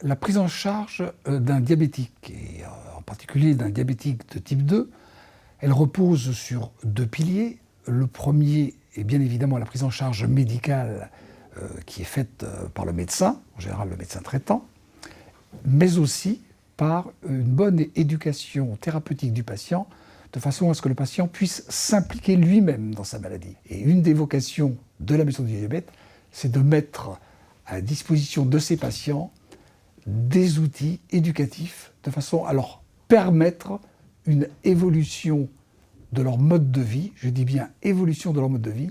La prise en charge d'un diabétique, et en particulier d'un diabétique de type 2, elle repose sur deux piliers. Le premier est bien évidemment la prise en charge médicale qui est faite par le médecin, en général le médecin traitant, mais aussi par une bonne éducation thérapeutique du patient, de façon à ce que le patient puisse s'impliquer lui-même dans sa maladie. Et une des vocations de la maison du diabète, c'est de mettre à disposition de ces patients des outils éducatifs de façon à leur permettre une évolution de leur mode de vie, je dis bien évolution de leur mode de vie,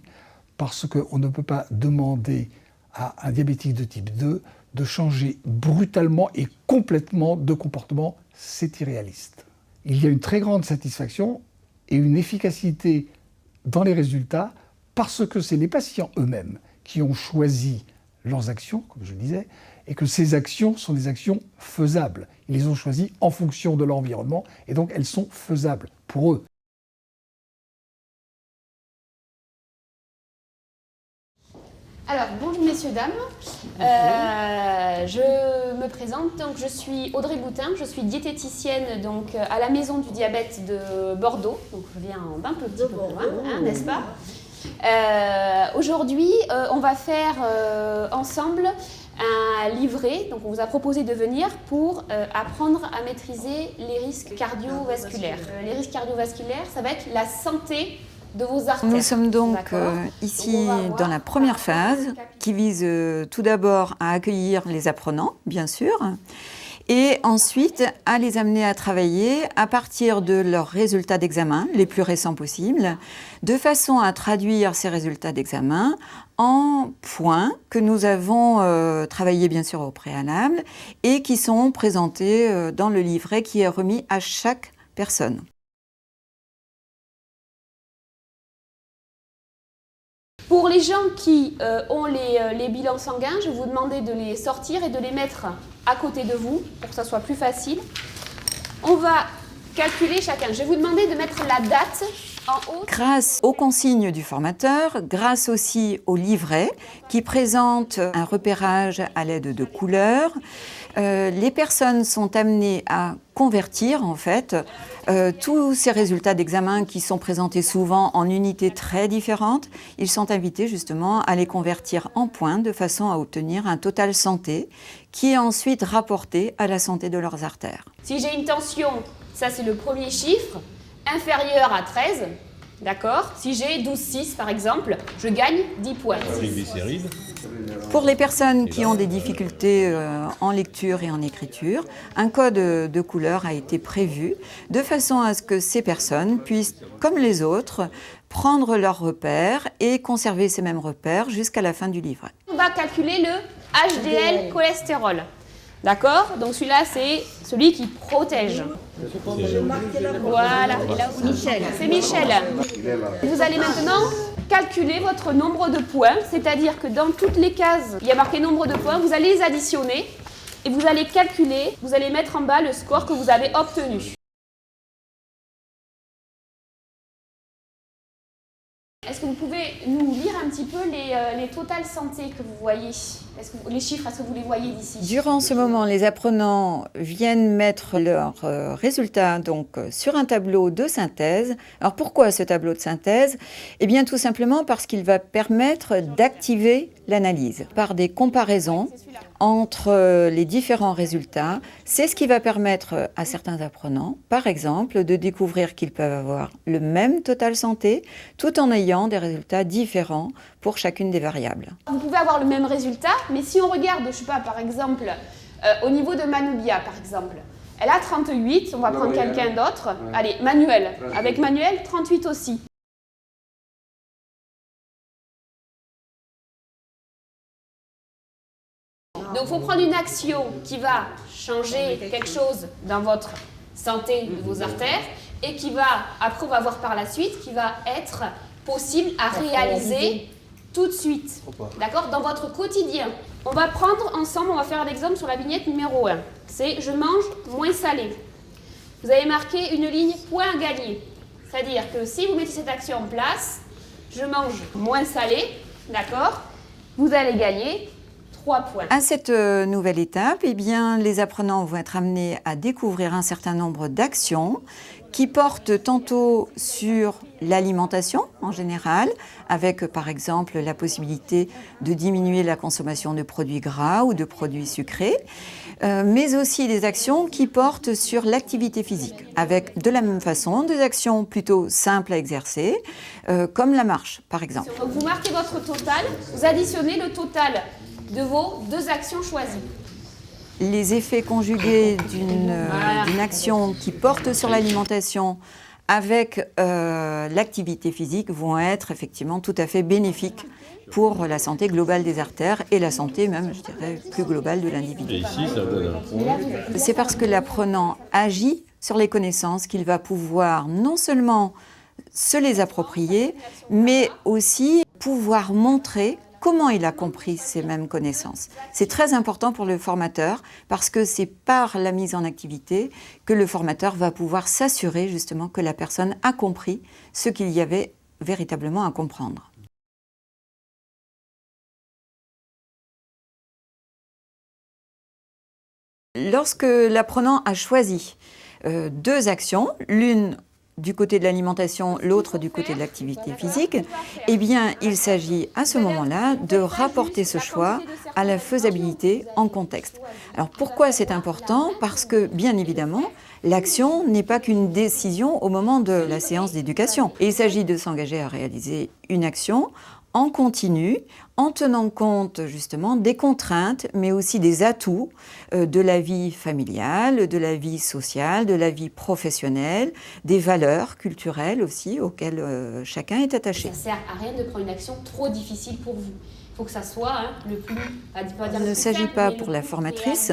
parce qu'on ne peut pas demander à un diabétique de type 2 de changer brutalement et complètement de comportement, c'est irréaliste. Il y a une très grande satisfaction et une efficacité dans les résultats parce que c'est les patients eux-mêmes qui ont choisi leurs actions, comme je le disais, et que ces actions sont des actions faisables. Ils les ont choisies en fonction de l'environnement et donc elles sont faisables pour eux. Alors, bonjour messieurs, dames. Je me présente, donc je suis Audrey Boutin, je suis diététicienne donc, à la Maison du Diabète de Bordeaux. Donc je viens d'un petit peu plus loin, n'est-ce pas? Aujourd'hui, on va faire ensemble un livret. Donc on vous a proposé de venir pour apprendre à maîtriser les risques cardiovasculaires. Les risques cardiovasculaires, ça va être la santé de vos artères. Nous sommes donc ici dans la première phase qui vise tout d'abord à accueillir les apprenants, bien sûr, et ensuite à les amener à travailler à partir de leurs résultats d'examen, les plus récents possibles, de façon à traduire ces résultats d'examen en points que nous avons travaillés bien sûr au préalable et qui sont présentés dans le livret qui est remis à chaque personne. Pour les gens qui ont les bilans sanguins, je vais vous demander de les sortir et de les mettre à côté de vous pour que ça soit plus facile. On va calculer chacun. Je vais vous demander de mettre la date en haut. Grâce aux consignes du formateur, grâce aussi au livret qui présente un repérage à l'aide de couleurs, les personnes sont amenées à convertir en fait tous ces résultats d'examen qui sont présentés souvent en unités très différentes. Ils sont invités justement à les convertir en points de façon à obtenir un total santé qui est ensuite rapporté à la santé de leurs artères. Si j'ai une tension, ça c'est le premier chiffre, inférieur à 13, d'accord? Si j'ai 12,6 par exemple, je gagne 10 points. Pour les personnes qui ont des difficultés en lecture et en écriture, un code de couleur a été prévu de façon à ce que ces personnes puissent, comme les autres, prendre leurs repères et conserver ces mêmes repères jusqu'à la fin du livret. On va calculer le HDL cholestérol. D'accord? Donc celui-là, c'est celui qui protège. Voilà. Et là, Michel. C'est Michel. Vous allez maintenant calculer votre nombre de points, c'est-à-dire que dans toutes les cases, il y a marqué nombre de points, vous allez les additionner et vous allez calculer, vous allez mettre en bas le score que vous avez obtenu. Est-ce que vous pouvez nous lire un petit peu les totales santé que vous voyez? Les chiffres, est-ce que vous les voyez d'ici? Durant ce moment, les apprenants viennent mettre leurs résultats donc, sur un tableau de synthèse. Alors pourquoi ce tableau de synthèse? Eh bien tout simplement parce qu'il va permettre d'activer l'analyse par des comparaisons entre les différents résultats. C'est ce qui va permettre à certains apprenants, par exemple, de découvrir qu'ils peuvent avoir le même total santé tout en ayant des résultats différents pour chacune des variables. Vous pouvez avoir le même résultat, mais si on regarde, je ne sais pas, par exemple, au niveau de Manoubia, par exemple, elle a 38, on va prendre quelqu'un d'autre. Ouais. Allez, Manuel. Avec Manuel, 38 aussi. Donc, il faut prendre une action qui va changer quelque chose dans votre santé de vos artères et qui va, après on va voir par la suite, qui va être possible à réaliser tout de suite, d'accord, dans votre quotidien. On va prendre ensemble, on va faire un exemple sur la vignette numéro 1. C'est « Je mange moins salé ». Vous avez marqué une ligne « Point gagné ». C'est-à-dire que si vous mettez cette action en place, je mange moins salé, d'accord, vous allez gagner 3 points. À cette nouvelle étape, eh bien, les apprenants vont être amenés à découvrir un certain nombre d'actions qui portent tantôt sur l'alimentation en général, avec par exemple la possibilité de diminuer la consommation de produits gras ou de produits sucrés, mais aussi des actions qui portent sur l'activité physique, avec de la même façon des actions plutôt simples à exercer, comme la marche par exemple. Donc vous marquez votre total, vous additionnez le total de vos 2 actions choisies. Les effets conjugués d'une action qui porte sur l'alimentation avec l'activité physique vont être effectivement tout à fait bénéfiques pour la santé globale des artères et la santé même, je dirais, plus globale de l'individu. Et ici, ça donne un point. C'est parce que l'apprenant agit sur les connaissances qu'il va pouvoir non seulement se les approprier, mais aussi pouvoir montrer comment il a compris ces mêmes connaissances. C'est très important pour le formateur parce que c'est par la mise en activité que le formateur va pouvoir s'assurer justement que la personne a compris ce qu'il y avait véritablement à comprendre. Lorsque l'apprenant a choisi 2 actions, l'une du côté de l'alimentation, l'autre du côté de l'activité physique, eh bien, il s'agit à ce moment-là de rapporter ce choix à la faisabilité en contexte. Alors pourquoi c'est important? Parce que, bien évidemment, l'action n'est pas qu'une décision au moment de la séance d'éducation. Il s'agit de s'engager à réaliser une action en continu, en tenant compte justement des contraintes, mais aussi des atouts de la vie familiale, de la vie sociale, de la vie professionnelle, des valeurs culturelles aussi auxquelles chacun est attaché. Ça ne sert à rien de prendre une action trop difficile pour vous. Il faut que ça soit le plus... Il ne s'agit pas pour la formatrice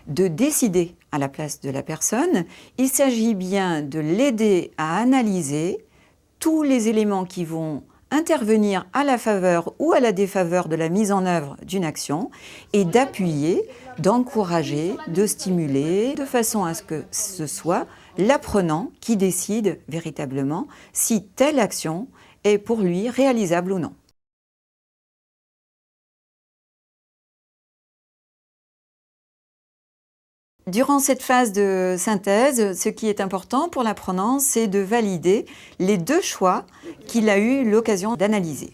de décider à la place de la personne, il s'agit bien de l'aider à analyser tous les éléments qui vont intervenir à la faveur ou à la défaveur de la mise en œuvre d'une action et d'appuyer, d'encourager, de stimuler, de façon à ce que ce soit l'apprenant qui décide véritablement si telle action est pour lui réalisable ou non. Durant cette phase de synthèse, ce qui est important pour l'apprenant, c'est de valider les 2 choix qu'il a eu l'occasion d'analyser.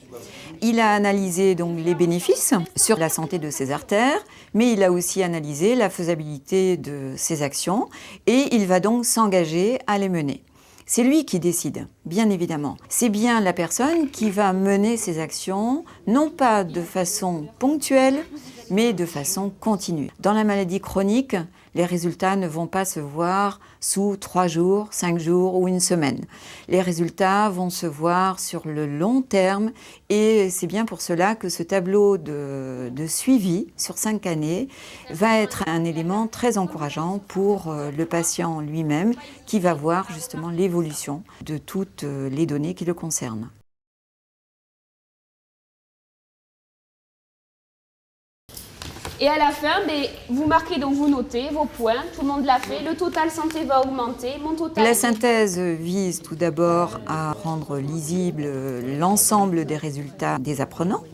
Il a analysé donc les bénéfices sur la santé de ses artères, mais il a aussi analysé la faisabilité de ses actions et il va donc s'engager à les mener. C'est lui qui décide, bien évidemment. C'est bien la personne qui va mener ses actions, non pas de façon ponctuelle, mais de façon continue. Dans la maladie chronique, les résultats ne vont pas se voir sous 3 jours, 5 jours ou une semaine. Les résultats vont se voir sur le long terme et c'est bien pour cela que ce tableau de suivi sur 5 années va être un élément très encourageant pour le patient lui-même qui va voir justement l'évolution de toutes les données qui le concernent. Et à la fin, vous marquez, donc vous notez vos points, tout le monde l'a fait, le total santé va augmenter, mon total... La synthèse vise tout d'abord à rendre lisible l'ensemble des résultats des apprenants,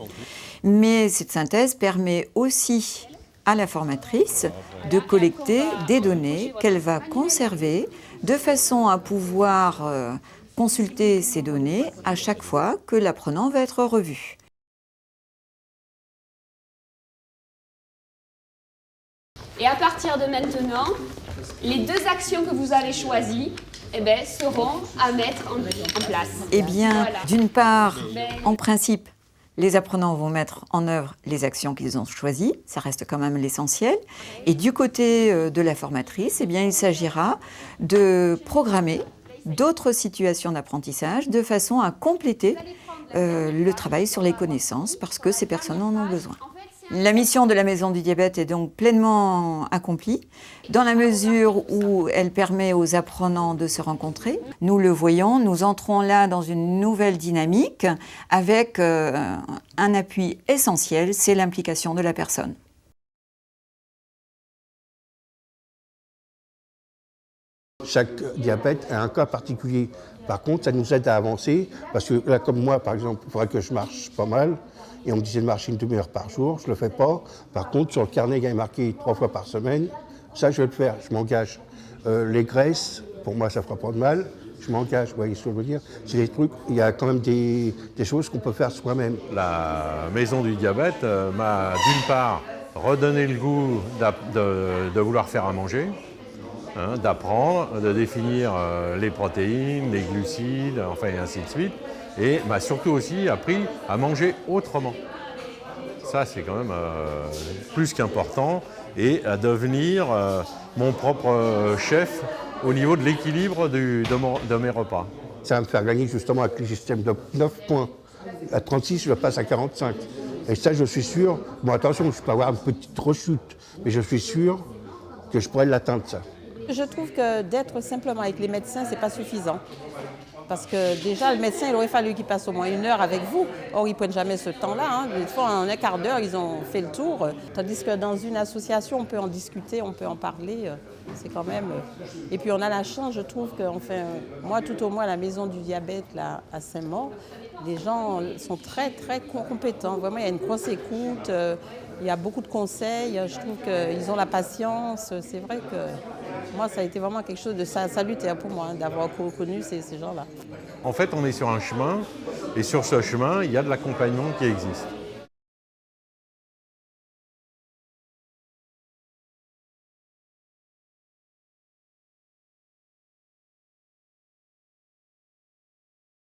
mais cette synthèse permet aussi à la formatrice de collecter des données qu'elle va conserver de façon à pouvoir consulter ces données à chaque fois que l'apprenant va être revu. Et à partir de maintenant, les 2 actions que vous avez choisies seront à mettre en place. Eh bien, Voilà. d'une part, en principe, les apprenants vont mettre en œuvre les actions qu'ils ont choisies, ça reste quand même l'essentiel. Et du côté de la formatrice, eh bien, il s'agira de programmer d'autres situations d'apprentissage de façon à compléter le travail sur les connaissances parce que ces personnes en ont besoin. La mission de la Maison du Diabète est donc pleinement accomplie, dans la mesure où elle permet aux apprenants de se rencontrer. Nous le voyons, nous entrons là dans une nouvelle dynamique avec un appui essentiel, c'est l'implication de la personne. chaque diabète a un cas particulier. Par contre, ça nous aide à avancer, parce que là, comme moi, par exemple, il faudrait que je marche pas mal, et on me disait de marcher une demi-heure par jour, je ne le fais pas. Par contre, sur le carnet, il y a marqué 3 fois par semaine, ça, je vais le faire, je m'engage. Les graisses, pour moi, ça ne fera pas de mal, je m'engage, vous voyez ce que je veux dire. C'est des trucs, il y a quand même des choses qu'on peut faire soi-même. La maison du diabète m'a d'une part redonné le goût de vouloir faire à manger, d'apprendre, de définir les protéines, les glucides, enfin et ainsi de suite, et m'a surtout aussi appris à manger autrement. Ça, c'est quand même plus qu'important, et à devenir mon propre chef au niveau de l'équilibre de mes repas. Ça va me faire gagner justement avec le système de 9 points. À 36, je passe à 45. Et ça, je suis sûr, bon attention, je peux avoir une petite rechute, mais je suis sûr que je pourrais l'atteindre, ça. Je trouve que d'être simplement avec les médecins, c'est pas suffisant. Parce que déjà, le médecin, il aurait fallu qu'il passe au moins 1 heure avec vous. Or, ils ne prennent jamais ce temps-là. Des fois, en un quart d'heure, ils ont fait le tour. Tandis que dans une association, on peut en discuter, on peut en parler. C'est quand même... Et puis, on a la chance, je trouve, moi, tout au moins, à la maison du diabète, là, à Saint-Maur, les gens sont très, très compétents. Vraiment, il y a une grosse écoute. Il y a beaucoup de conseils. Je trouve qu'ils ont la patience. C'est vrai que... Moi, ça a été vraiment quelque chose de salutaire pour moi, d'avoir connu ces gens-là. En fait, on est sur un chemin, et sur ce chemin, il y a de l'accompagnement qui existe.